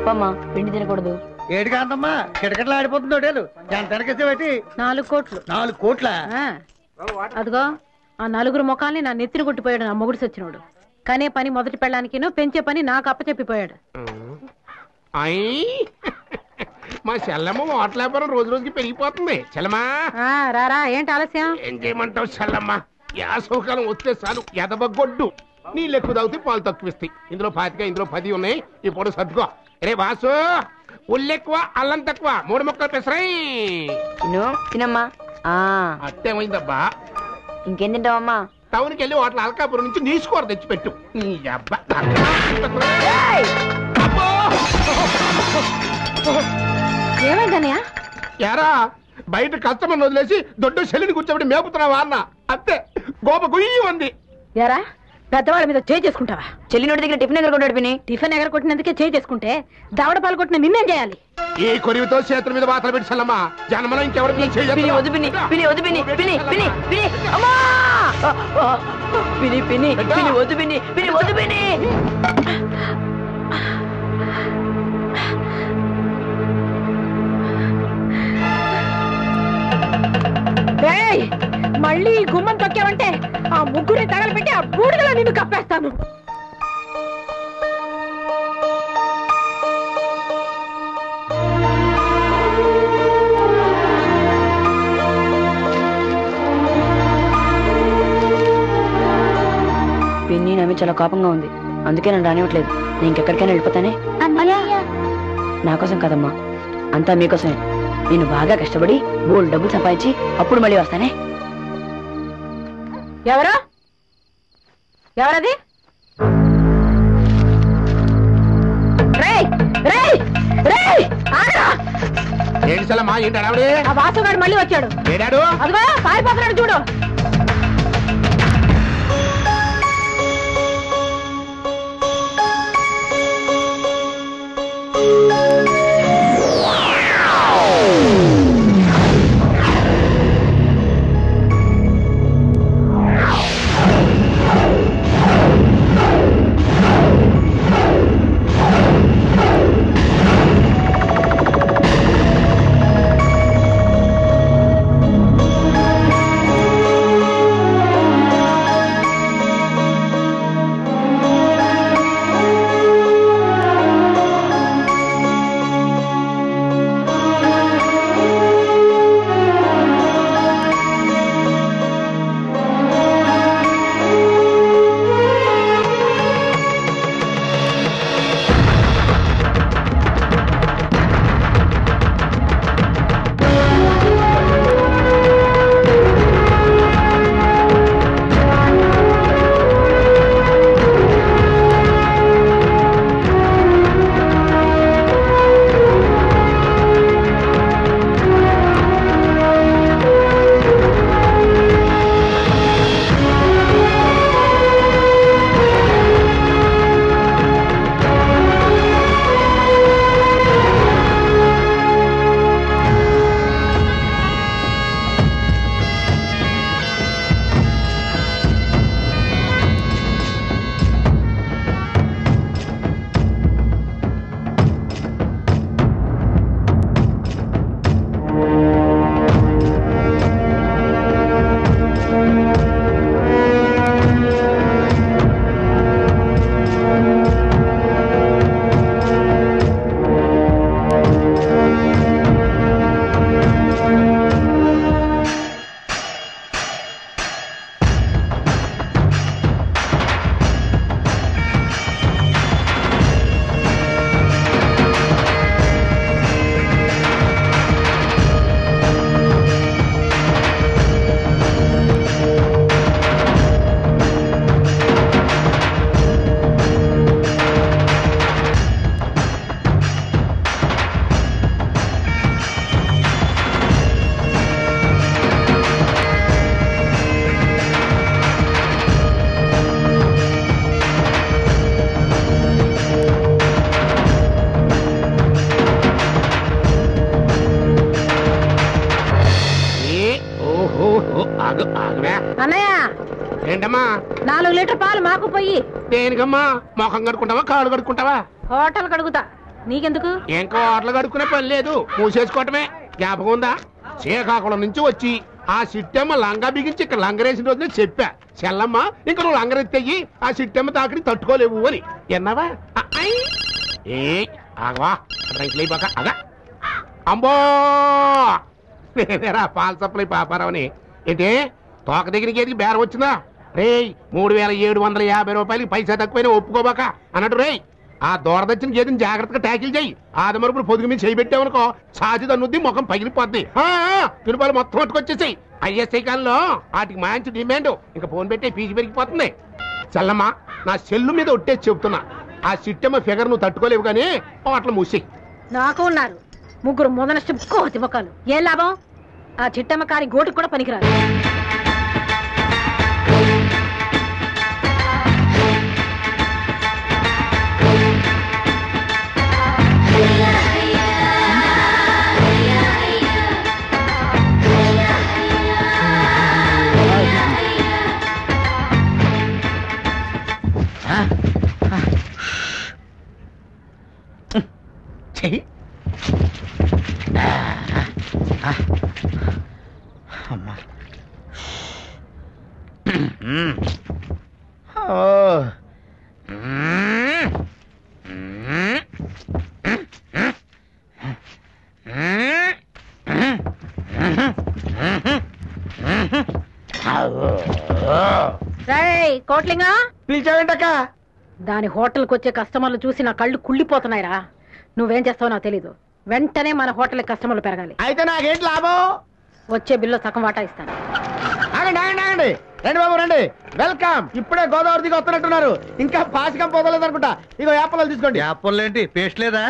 తప్పమ్మా, పిండి తినకూడదు. ఏడు కాంతమ్మా కిటకిటలు ఆడిపోతుంది హోటలు. ఎంత వెనకేసేబట్టి 4 కోట్లు. 4 కోట్ల? అదిగో ఆ 4 ముఖాల్ని నా నెత్తిని కొట్టిపోయాడు నా మొగుడు సచ్చినోడు. కనే పని మొదటి పెళ్ళానికి పెంచే పని నాకు అప్పచెప్పిపోయాడు. మా చెల్లమ్మ వాటర్ వ్యాపారం రోజు రోజుకి పెరిగిపోతుంది. చెల్లమ్మా రారా, ఏంటి ఆలస్యం? ఏం చేయమంటావు చెల్లమ్మ? యాసవకాలం వస్తే చాలు ఎదబగొడ్డు. నీళ్ళు ఎక్కువ తాగితే పాలు తక్కువ ఇస్తాయి. ఇందులో 25 ఇందులో 10 ఉన్నాయి. ఇప్పుడు సర్దుకో. రే వాసు, ఉల్లెక్కువ అల్లం తక్కువ, 3 ముక్కలు పెసరాయి. తినమ్మా. అట్టేమైందబ్బా? ఇంకేం తింటావమ్మా? టౌన్కి వెళ్ళి వాటర్ అల్కాపురం నుంచి నీసుకోర తెచ్చిపెట్టు. ఏమైందన్నయ్య? యారా బయట కస్టమర్ వదిలేసి దొడ్డు చెల్లిని కూర్చోబెట్టి మేపుతున్నావా అన్న? అంతే గోప గుయ్యి ఉంది. యారా పెద్దవాళ్ళ మీద చేయి చేసుకుంటావా? చెల్లి నోటి దగ్గర టిఫిన్ ఎగరకొట్టాడు పిన్ని. టిఫిన్ ఎగరకొట్టినందుకే చేయి చేసుకుంటే దవడ పాలు కొట్టిన నిన్నేం చేయాలి? ఈ కొరివితో చేతుల మీద వాతలు పెట్టి చల్లమ్మా. జన్మలో ఇంకెవరి పిని వద్దు పిని. మళ్ళీ గుమ్మం తొక్కావంటే ఆ ముగ్గురిని తగలబెట్టి ఆ బూడిదలో నిన్ను కప్పేస్తాను. పిన్ని నా మీద చాలా కోపంగా ఉంది. అందుకే నన్ను రానివ్వట్లేదు. నేను ఇంకెక్కడికైనా వెళ్ళిపోతానే. నా కోసం కదమ్మా, అంతా మీకోసమే. నేను బాగా కష్టపడి బోల్డ్ డబ్బులు సంపాదించి అప్పుడు మళ్ళీ వస్తానే. ఎవరది? ఏంటి చల్లమ్మా? ఏంటి అడావిడి? ఆ వాసుగాడు మళ్ళీ వచ్చాడు. ఏడాడు? అదిగో పారిపోతున్నాడు చూడు. అన్నయ్య ఏంటమ్మా 4 లీటర్ పాలు మాకు పోయి. దేనికమ్మా? మొఖం కడుకుంటావా కాళ్ళు కడుకుంటావా? హోటల్ కడుగుతా. నీకెందుకు? ఇంకో ఆటలు కడుక్కునే పని లేదు, మూసేసుకోవటమే. జ్ఞాపకం ఉందా? శ్రీకాకుళం నుంచి వచ్చి ఆ సిట్టమ్మ లంగా బిగించి ఇక్కడ లంగరేసిన రోజునే చెప్పా, చెల్లమ్మ ఇంక నువ్వు లంగరెత్తయ్యి ఆ సిట్టమ్మ తాకిడి తట్టుకోలేవు అని. ఎన్నావా? ఏ ఆగవా రైతులైపోక అగా అంబో నేనేరా పాల సప్లై పాపారావుని. ఏంటి తోక దగ్గరికి ఎదిగి బేరం వచ్చిందా? రేయ్ 3750 రూపాయలకి పైసా తక్కువైనా ఒప్పుకోబాక అన్నట్టు. రేయ్ ఆ దూరదచ్చిన గేదెని జాగ్రత్తగా ట్యాకిల్ చేయి. ఆదమరుపుడు పొదుగు మీద చేయబెట్టావనుకో సాచి తన్నుద్ది, ముఖం పగిలిపోద్ది. తిరుపాలు మొత్తం పట్టుకొచ్చేసాయి. ఐఎస్ఐ కాలంలో వాటికి మంచి డిమాండ్. ఇంకా ఫోన్ పెట్టే ఫీజు పెరిగిపోతుంది. చల్లమ్మ నా సెల్లు మీద ఒట్టేసి చెబుతున్నా, ఆ సిట్టమ్మ ఫిగర్ నువ్వు తట్టుకోలేవు కానీ అట్లా మూసి. నాకు ఉన్నారు 3 మొదనష్టం కోతి మొక్కలు. ఏం లాభం? ఆ చిట్టమ్మ కారి గోటుకు కూడా పనికిరాదు. చెయ్యి అమ్మా. కోట్లింగా పిలిచావేంటక్క? దాని హోటల్కి వచ్చే కస్టమర్లు చూసి నా కళ్ళు కుళ్ళిపోతున్నాయిరా. నువ్వేం చేస్తావో నాకు తెలీదు. వెంటనే మన హోటల్ కస్టమర్లు పెరగాలి. అయితే నాకేంటి లాభం? వచ్చే బిల్లు సగం వాటా ఇస్తాను. ఆగండి ఆగండి ఆగండి, రండి బాబు రండి, వెల్కమ్. ఇప్పుడే గోదావరి దిగి వస్తున్నట్టున్నారు, ఇంకా పాసికం పోదలేదు అనుకుంటా. ఇగో యాపలు తీసుకోండి. యాపల్ ఏంటి? పేస్ట్ లేదా?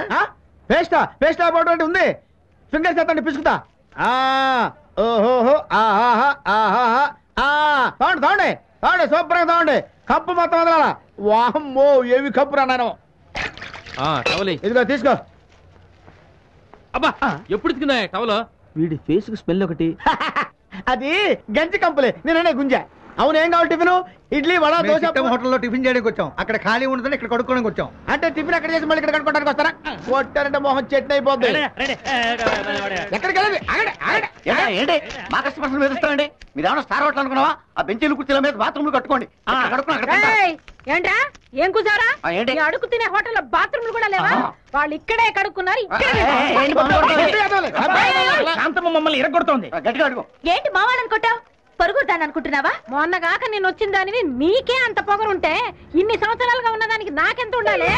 పేస్టా? పేస్ట్ పౌడర్ ఉంది, ఫింగర్స్ ఎత్తండి పిసుకుతా. ఓహోహో ఆహాహా ఆహాహా. తోండి తోండి తోండి, శుభ్రంగా తోండి. కప్పు మొత్తం వదలాలా? వామ్మో ఏమి కప్పు రాను. ఇదిగో తీసుకో. అబ్బా ఎప్పుడు తిన్నా టవలో? వీడి ఫేస్ కు స్మెల్ ఒకటి. అది గంజి కంపులే, నేనే గుంజా. అవును ఏం కావాలి టిఫిన్? ఇడ్లీ వడ దోశ. హోటల్లో టిఫిన్ చేయడానికి వచ్చాం, అక్కడ ఖాళీ ఉంటుంది, ఇక్కడ కడుక్కోడానికి వచ్చాం. అంటే టిఫిన్ అక్కడ చేసి మళ్ళీ ఇక్కడ కడుక్కోవడానికి వస్తారా? కొట్టారంటే మొహం చట్నీ అయిపోద్ది. ఎక్కడికి వెళ్ళండి? ఏంటి మా కస్టమర్స్ మీద ఇస్తామండి? మీరు ఏమన్నా స్టార్ హోటల్ అనుకున్నావా? ఆ బెంచీలు కుర్చీల మీద బాత్రూమ్లు కట్టుకోండి. ఏంటా ఏం కూర్చారా? అడుగు తినే హోటల్లో బాత్రూమ్లు కూడా లేవా? వాళ్ళు ఇక్కడే కడుక్కున్నారు. మమ్మల్ని ఇరగొడుతోంది. గట్టిగా అడుగు. ఏంటి మా వాళ్ళని కొట్టావు? పరుగుతాను అనుకుంటున్నావా? మొన్నగాక నేను వచ్చిన దానిని నీకే అంత పొగరుంటే ఇన్ని సంవత్సరాలుగా ఉన్నదానికి నాకెంత ఉండాలి?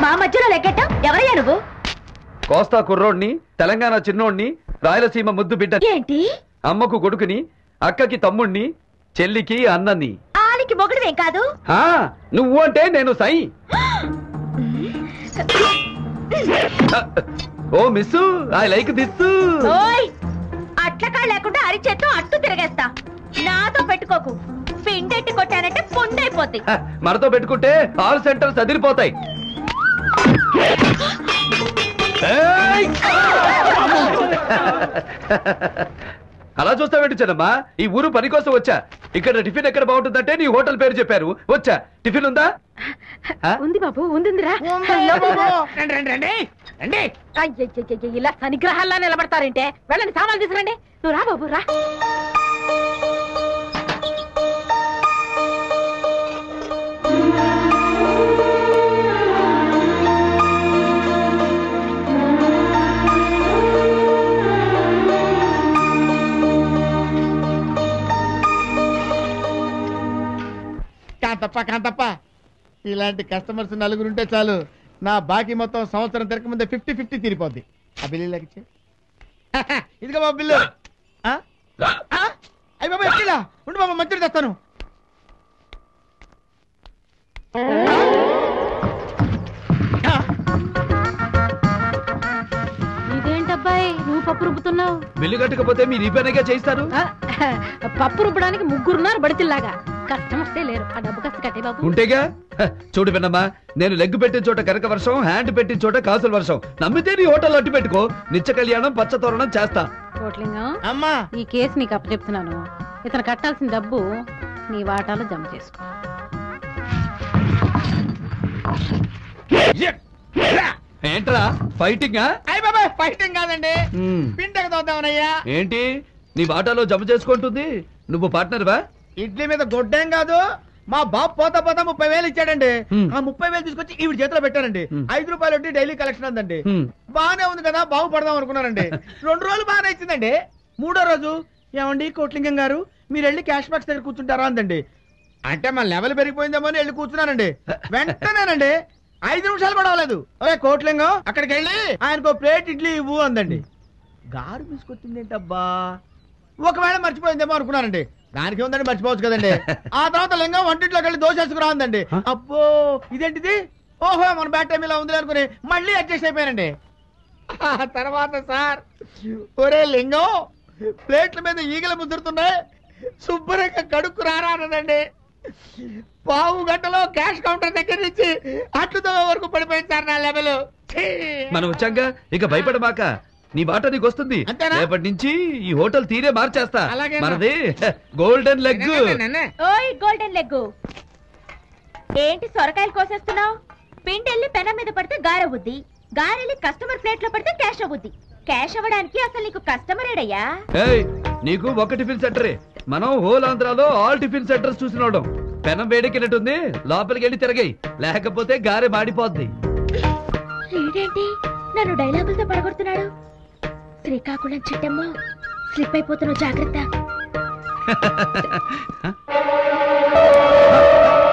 మా మధ్యలో లెక్కటం ఎవరయ్యా నువ్వు? కోస్తా కుర్రోడ్ని, తెలంగాణ చిన్నోడ్ని, రాయలసీమ ముద్దు బిడ్డ. ఏంటి? అమ్మకు కొడుకుని, అక్కకి తమ్ముణ్ణి, చెల్లికి అన్నని. ఆలికి మొగుడువేం కాదు. నువ్వు అంటే నేను సై. ఓ మిస్సు, ఐ లైక్ దిస్. అట్లకా లేకుండా అరిచేత్తో అట్టు తిరగేస్తా. నాతో పెట్టుకోకు. పిండెట్టి కొట్టానంటే పొండైపోద్ది. మనతో పెట్టుకుంటే ఆల్ సెంటర్స్ అదిరిపోతాయి. అలా చూస్తావేంటి చెన్నమ్మా? ఈ ఊరు పని కోసం వచ్చా. ఇక్కడ టిఫిన్ ఎక్కడ బాగుంటుందంటే నీ హోటల్ పేరు చెప్పారు. వచ్చా. టిఫిన్ ఉందా? ఉంది బాబు, ఉందిరా. ఇలా సనిగ్రహాల్లా నిలబడతారంటే వెళ్ళండి, సామాన్లు తీసుకురండి. నువ్వు రా బాబు రా. కాంతప్ప ఇలాంటి కస్టమర్స్ నలుగురుంటే చాలు, నా బాకీ మొత్తం సంవత్సరం తిరగముందే 50-50 తీరిపోద్ది. ఆ బిల్లు లెక్కించి ఇదిగో బాబు బిల్లు. అయ్యి బాబా ఎక్కిలా ఉండి బాబా, మంచిది తెస్తాను. ఇదేంటబ్బాయి నువ్వు పప్పు రుబ్బుతున్నావు? బిల్లు కట్టకపోతే మీరు ఈ పనిగా చేస్తారు. పప్పు రుబ్బడానికి ముగ్గురున్నారు బడితిల్లాగా. కస్టమర్సే లేరు. ఆ డబ్బు కాస్త కట్టే బాబు. ఉంటేగా చూడు విన్నమ్మా, నేను లెగ్ పెట్టిన చోట కనక వర్షం, హ్యాండ్ పెట్టిన చోట కాసుల వర్షం. నమ్మితే నీ హోటల్ అట్టు పెట్టుకో, నిత్య కళ్యాణం పచ్చ తోరణం చేస్తా. కోట్లింగం, అమ్మా ఈ కేసు నీకు అప్పచెప్తున్నాను. ఇతను కట్టాల్సిన డబ్బు నీ వాటాలో జమ చేసుకో. ఏంట్రా ఫైటింగ్? అయ్య బాబాయ్ ఫైటింగ్ కాదండి, పిండకి తోద్దామనయ్యా. ఏంటి నీ వాటాలో జమ చేసుకుంటుంది? నువ్వు పార్ట్నర్ వా? ఇడ్లీ మీద గొడ్డేం కాదు, మా బాబు పోతా 30,000 ఇచ్చాడండి. ఆ 30,000 తీసుకొచ్చి ఈవిడ చేతిలో పెట్టానండి. 5 రూపాయలు వడ్డీ డైలీ కలెక్షన్ అందండి. బాగానే ఉంది కదా, బాగుపడదాం అనుకున్నానండి. 2 రోజులు బాగానే ఇచ్చిందండి. 3వ రోజు ఏమండి కోట్లింగం గారు, మీరు వెళ్ళి క్యాష్ బాక్స్ దగ్గర కూర్చుంటారా అందండి. అంటే మన లెవెల్ పెరిగిపోయిందేమో అని వెళ్ళి కూర్చున్నానండి. వెంటనేనండి 5 నిమిషాలు కూడా అవ్వలేదు, ఓకే కోట్లింగం అక్కడికి వెళ్ళి ఆయనకు ప్లేట్ ఇడ్లీ ఇవ్వు అందండి. గారు తీసుకొచ్చింది ఏంటబ్బా, ఒకవేళ మర్చిపోయిందేమో అనుకున్నానండి. దానికి ఉందండి, మర్చిపోవచ్చు కదండి. ఆ తర్వాత లింగం వంటింట్లోకి వెళ్ళి దోశ వేసుకురా ఉందండి. అబ్బో ఇదేంటిది, ఓహో మన బ్యాట్ టైం ఇలా ఉంది అనుకుని మళ్ళీ అడ్జస్ట్ అయిపోయానండి. ఆ తర్వాత సార్, ఒరే లింగం ప్లేట్ల మీద ఈగలు ముదురుతున్నాయి, శుభ్రంగా కడుక్కు రారా అన్నదండి. పావు గంటలో క్యాష్ కౌంటర్ దగ్గర నుంచి అట్లుతో వరకు పడిపోయింది సార్ నా లెవెల్. మనం వచ్చాక ఇక భయపడమాక, నీ బాట నీకు వస్తుంది. అంతేనా? రేపటి నుంచి ఈ హోటల్ తీరే మార్చేస్తా. అలాగే. మనది గోల్డెన్ లెగ్. ఓయ్ గోల్డెన్ లెగ్, ఏంటి సొరకాయలు కోసేస్తున్నావు? పిండెళ్ళి పెనం మీద పడితే గారవుద్ది, గారెళ్ళి కస్టమర్ ప్లేట్ లో పడితే క్యాష్ అవుద్ది. క్యాష్ అవ్వడానికి అసలు నీకు కస్టమర్ ఏడయ్యా? ఏయ్, నీకు ఒక టిఫిన్ సెంటరే, మనం హోల్ ఆంధ్రాలో ఆల్ టిఫిన్ సెంటర్స్ చూసినోడం. పెనం వేడెక్కినట్టుంది, లోపలికి వెళ్ళి తిరగాయి, లేకపోతే గారె మాడిపోద్ది. ఏంటి నన్ను డైలాగులతో పడగొడుతున్నాడు? శ్రీకాకుళం చిట్టమ్మ, స్లిప్ అయిపోతున్నావు, జాగ్రత్త.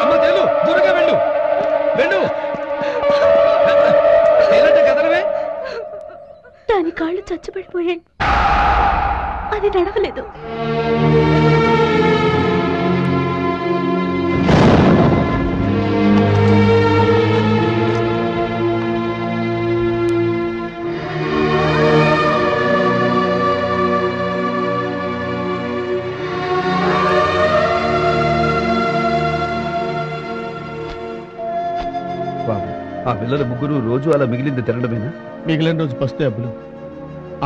అమ్మ తేలు, దూరంగా వెళ్ళు వెళ్ళు. కదలవే. దాని కాళ్ళు చచ్చిపడిపోయాయి, అది నడవలేదు. ఆ పిల్లల ముగ్గురు రోజు అలా మిగిలింది తినడమేనా? మిగిలిన రోజు పస్తే అబ్బులు,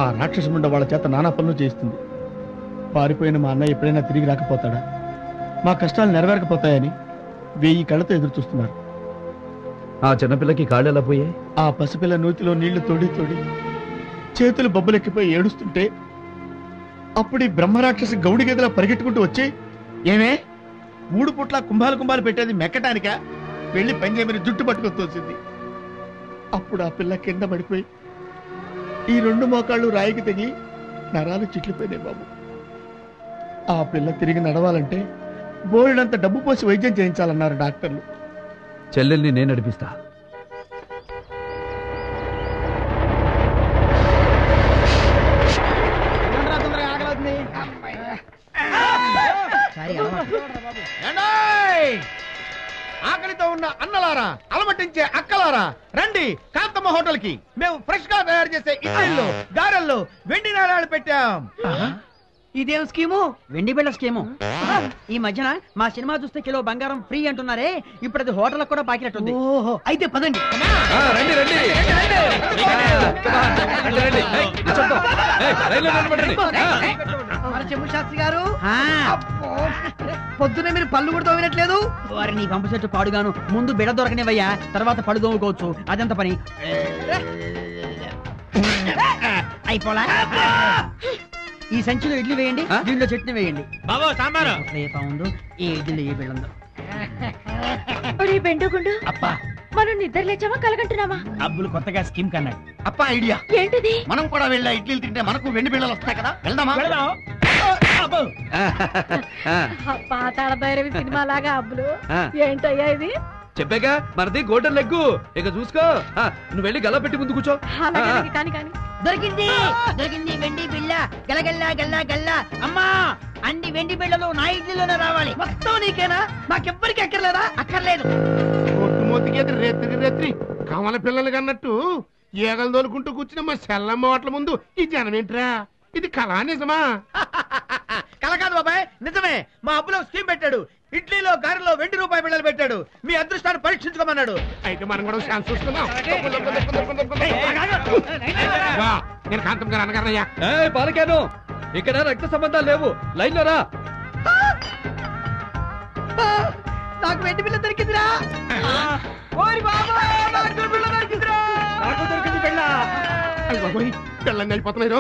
ఆ రాక్షసముండ వాళ్ళ చేత నానా పనులు చేస్తుంది. పారిపోయిన మా అన్నయ్య ఎప్పుడైనా తిరిగి రాకపోతాడా, మా కష్టాలు నెరవేరకపోతాయని 1000 కళ్ళతో ఎదురు చూస్తున్నారు. ఆ చిన్నపిల్లకి కాళ్ళు ఎలా పోయాయి? ఆ పసిపిల్ల నూతిలో నీళ్లు తోడి తోడి చేతులు బొబ్బలెక్కిపోయి ఏడుస్తుంటే అప్పుడు ఈ బ్రహ్మరాక్షసి గౌడి గదిలా పరిగెట్టుకుంటూ వచ్చి, ఏమే 3 పుట్ల కుంభాలు పెట్టేది మెక్కటానికా, వెళ్ళి పంజేమిని జుట్టు పట్టుకొని తోసింది. అప్పుడు ఆ పిల్ల కింద పడిపోయి ఈ 2 మోకాళ్ళు రాయికి తెగి నరాలు చిట్లిపోయినాయి బాబు. ఆ పిల్ల తిరిగి నడవాలంటే బోల్డంత డబ్బు పోసి వైద్యం చేయించాలన్నారు డాక్టర్లు. చెల్లెల్ని నేను నడిపిస్తా. ఆకలితో ఉన్న అన్నలారా, అలమటించే అక్కలారా, రండి కాంతమ్మ హోటల్ కి. మేము ఫ్రెష్ గా తయారు చేసే ఇడ్లీల్లో, గారెల్లో వెండి నాణాలు పెట్టాం. ఇదేం స్కీము? వెండి బిళ్ళ స్కీము. ఈ మధ్యన మా సినిమా చూస్తే కిలో బంగారం ఫ్రీ అంటున్నారే, ఇప్పుడు అది హోటల్ కూడా పాకినట్టుంది. ఓహో, అయితే పదండి. రండి రండి. చెంబు శాస్త్రి గారు, పొద్దునే మీరు పళ్ళు కూడా తోమినట్లేదు. వారిని పంపు చెట్టు పాడుగాను, ముందు బిడ దొరకనివయ్యా, తర్వాత పళ్ళు తోముకోవచ్చు. అదంత పని అయిపోలా. ఈ సంచిలో ఇడ్లీ వేయండి, దీంట్లో చట్నీ వేయండి. బాబు సాంబారు పౌండ్, ఈ ఇడ్లీ ఏ బిళ్ళందో. బెండుగుండు అప్పా, మనం నిద్ర లేచామా కలగంటున్నామా? అబ్బులు కొత్తగా స్కీమ్ కన్నాడు. అప్ప ఐడియా ఏంటిది? మనం కూడా వెళ్ళా ఇడ్లీలు తింటే మనకు వెండి బిళ్ళలు వస్తాయి కదా, వెళ్దామా? పాతాళ భైరవి సినిమా లాగా అబ్బులు. ఏంటయ్యా ఇది? చెప్పాగా మనది గోల్డెన్ లెగ్, ఇక చూసుకో. నువ్వు వెళ్ళి గల్ల పెట్టి ముందు కూర్చో. కానీ దొరికింది దొరికింది వెండి బిళ్ళ. గలగల్లా గల్లా గల్లా. అమ్మా, అన్ని వెండి బిళ్ళలు నా ఇడ్లీలోనే రావాలి. మొత్తం నీకేనా? మాకెవ్వరికి అక్కర్లేదా? అక్కర్లేదు. మూతికేది రెత్రి రెత్రి కమల పిల్లలు కన్నట్టు ఈగలు తోలుకుంటూ కూర్చున్న మా సెల్లమ్మ వాట్ల ముందు ఈ జనం ఏంట్రా? ఇది కళా నిజమా? కల కాదు బాబాయ్, నిజమే. మా అబ్బులో స్కీమ్ పెట్టాడు. ఇడ్లీలో గారెలో ₹20 బిళ్ళలు పెట్టాడు. మీ అదృష్టాన్ని పరీక్షించుకోమన్నాడు. అయితే మనం కూడా ఛాన్స్ చూసుకుందాం. నేను కాంతం గారు అనగారయ్యా. పాలకాను ఇక్కడ రక్త సంబంధాలు లేవు. లైన్ లో రా. నాకు వెండి బిళ్ళ దొరికిందిరా. నాకు దొరికింది బిళ్ళ. పిల్లల్ని అయిపోతున్నాయి.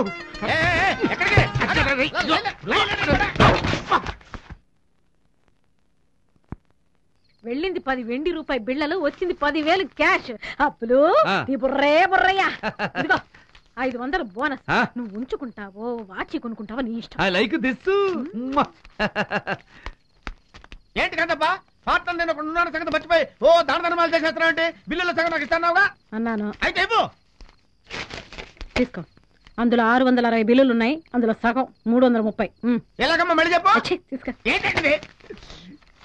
వెళ్ళింది 10 వెండి రూపాయి బిళ్ళలు, వచ్చింది 10,000 క్యాష్. అప్పులు ఈ బుర్రే బుర్రయ్యా. ఇదిగో 500 బోనస్. నువ్వు ఉంచుకుంటావో వాచి కొనుక్కుంటావో నీ ఇష్టం. Like this. ఏంటి కదబ్బా పాత్ర నేను ఒక ఉన్నాను సంగతి మర్చిపోయి దాన ధర్మాలు చేసేస్తున్నా అంటే బిల్లులో సగం నాకు ఇస్తాన్నావుగా అన్నాను. అయితే ఇవ్వు. తీసుకో. అందులో 660 బిల్లులు ఉన్నాయి. అందులో సగం 330. ఎలాగమ్మా మళ్ళీ చెప్పు. తీసుకో. ఏంటంటే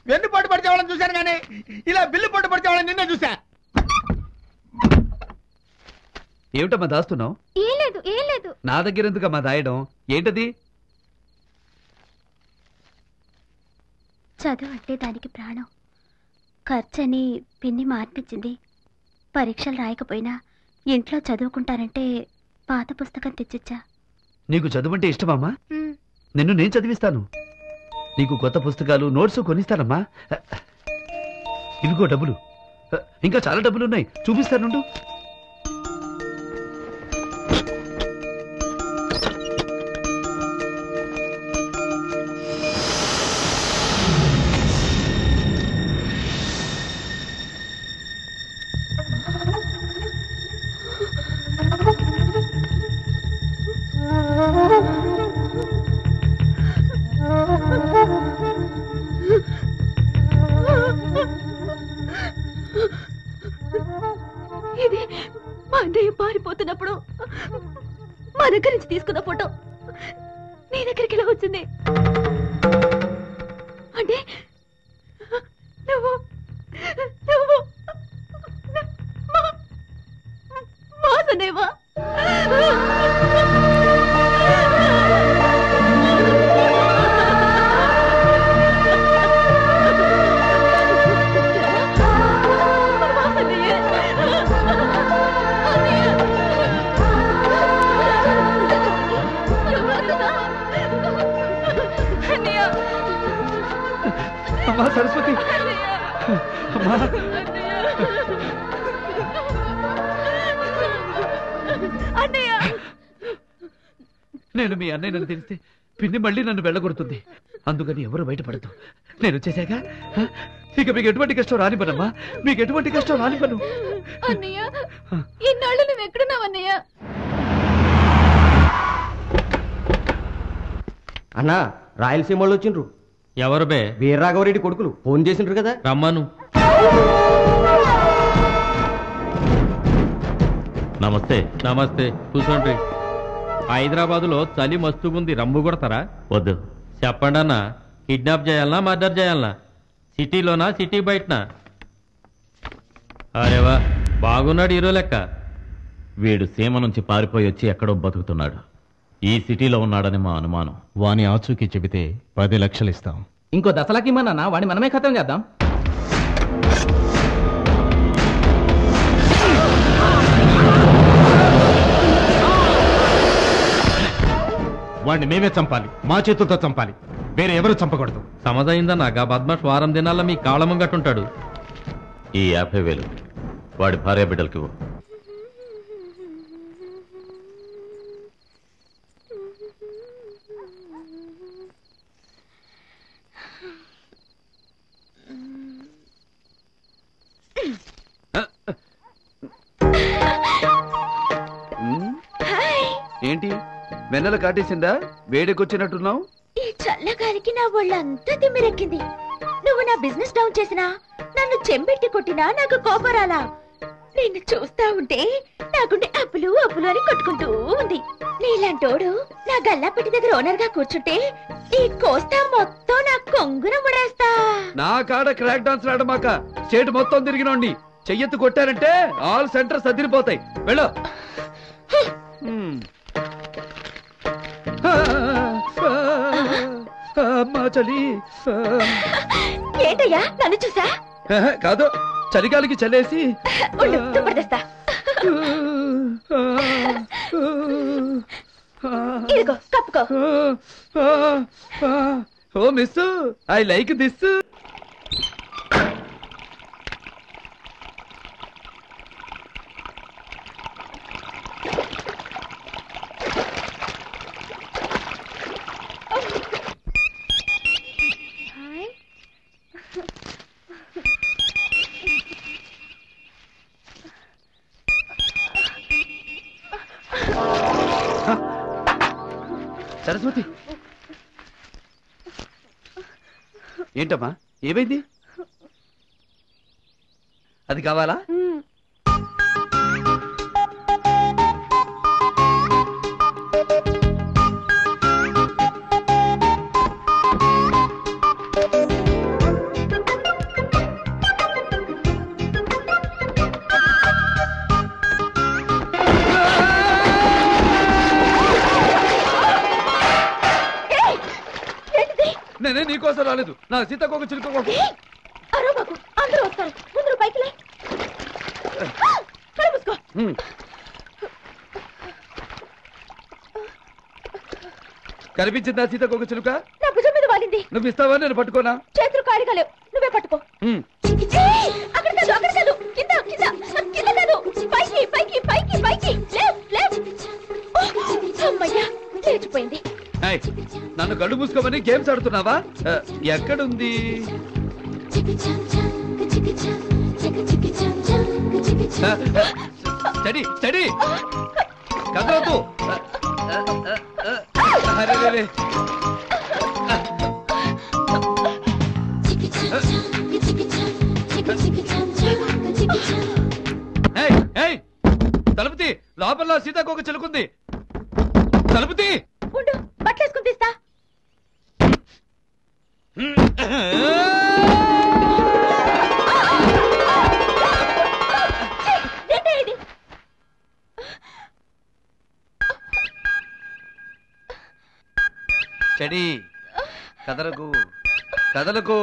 వెన్ను పోటు పడితే వాళ్ళని చూశాను కానీ ఇలా బిల్లు పోటు పడితే వాళ్ళని నిన్నే చూసా. ఏమిటమ్మా దాస్తున్నావు? ఏం లేదు. నా దగ్గర ఎందుకమ్మా దాయడం? ఏంటది? చదువు అంటే దానికి ప్రాణం. ఖర్చని పిన్ని మార్పించింది. పరీక్షలు రాయకపోయినా ఇంట్లో చదువుకుంటానంటే పాత పుస్తకం తెచ్చిచ్చా. నీకు చదువంటే ఇష్టమమ్మా? నిన్ను నేను చదివిస్తాను. నీకు కొత్త పుస్తకాలు నోట్స్ కొనిస్తానమ్మా. ఇవిగో డబ్బులు. ఇంకా చాలా డబ్బులున్నాయి, చూపిస్తానుండు. ఇది మా అన్నయ్య పారిపోతున్నప్పుడు మా దగ్గర నుంచి తీసుకున్న ఫోటో నీ దగ్గరికి ఎలా వచ్చింది? అంటే నువ్వు మాస్ అనేవా? అమ్మా సరస్వతి, అమ్మా నేను మీ అన్నయ్యను తెలిస్తే పిన్ని మళ్ళీ నన్ను వెళ్ళగొడుతుంది. అందుకని ఎవరు బయటపడదు. నేను వచ్చేసాక ఇక మీకు ఎటువంటి కష్టం రానిపనమ్మా. మీకు ఎటువంటి కష్టం రానిపను. అన్నయ్య, ఇన్నాళ్ళు నువ్వు ఎక్కడున్నావు అన్నయ్య? అన్నా రాయలసీమ వాళ్ళు వచ్చిండ్రు. ఎవరు బే? వీరరాఘవరెడ్డి కొడుకులు ఫోన్ చేసిండ్రు కదా. రమ్మను. నమస్తే. నమస్తే, కూర్చోండి. హైదరాబాదులో చలి మస్తుగుంది, రమ్ము కొడతారా? వద్దు. చెప్పండి అన్న, కిడ్నాప్ చేయాలనా మర్డర్ చేయాలనా? సిటీలోనా సిటీ బయటనా? అరేవా, బాగున్నాడు హీరో లెక్క. వీడు సీమ నుంచి పారిపోయి వచ్చి ఎక్కడో బతుకుతున్నాడు. ఈ సిటీలో ఉన్నాడని మా అనుమానం. వాని ఆచూకీ చెబితే 10 లక్షలు ఇస్తాం. ఇంకో దశలకి ఇమ్మన్నా వాడిని మనమే ఖతం చేద్దాం. వాడిని మేమే చంపాలి, మా చేతులతో చంపాలి, వేరే ఎవరు చంపకూడదు. సమజైందన్నా, గా బద్మాష్ వారం దినాల్లో మీ కాళమం గట్టుంటాడు. ఈ 50,000 వాడి భార్య బిడ్డలకి ఇవ్వు. ఏంటి వెన్నెల కాటేసిందా? వేడికొచ్చినట్టున్నావు. ఈ చల్లగాలికి నా ఒళ్ళంతా తిమ్మిరెక్కింది. నువ్వు నా బిజినెస్ డౌన్ చేసినా, నన్ను చెంబెట్టి కొట్టినా నాకు కోపం రాలా. నిన్ను చూస్తా ఉంటే నాకుండే అప్పులు అప్పులు అని కొట్టుకుంటూ ఉంది. నీలాంటోడు నా గల్లాపెట్టి దగ్గర ఓనర్ గా కూర్చుంటే ఈ కోస్తా మొత్తం నా కొంగున ముడేస్తా. నా కాడ క్రాక్ డాన్స్ రాడమాక. స్టేట్ మొత్తం తిరిగినోండి. చెయ్యెత్తు కొట్టారంటే ఆల్ సెంటర్ సదిరిపోతాయి. వెళ్ళు. అమ్మా చలి. ఏంటయ్యా నన్ను చూసా? కాదు, చలిగాలికి చల్లేసి పడేస్తా. ఇదిగో కప్పుకో. Oh miss, I like this. Saraswati, ఏంటమ్మా ఏమైంది? అది కావాలా? నేనే నీకోసం రాలేదు, నా సీతాకోక చిలుక కోసం. అందరూ వస్తారు, ముందు పైకి లే. కనిపించిందా సీతాకోక చిలుక? నా భుజం మీద వాలింది. నువ్వు ఇస్తావా? నేను పట్టుకోనా? చేతులు ఖాళీగా లేవు, నువ్వే పట్టుకో. అక్కడ కాదు, అక్కడ కాదు, కింద కింద కింద కాదు, పైకి పైకి పైకి పైకి. అమ్మయ్యా, లేచిపోయింది. నన్ను కళ్ళు మూసుకోమని గేమ్స్ ఆడుతున్నావా? ఎక్కడుంది? Study study, కదలొద్దు. తలుపుతి, లోపల సీతాకోక చిలుకుంది. తలుపుతి. బట్టలేసుకుని తీస్తా. స్టడీ, కదలకు కదలకు.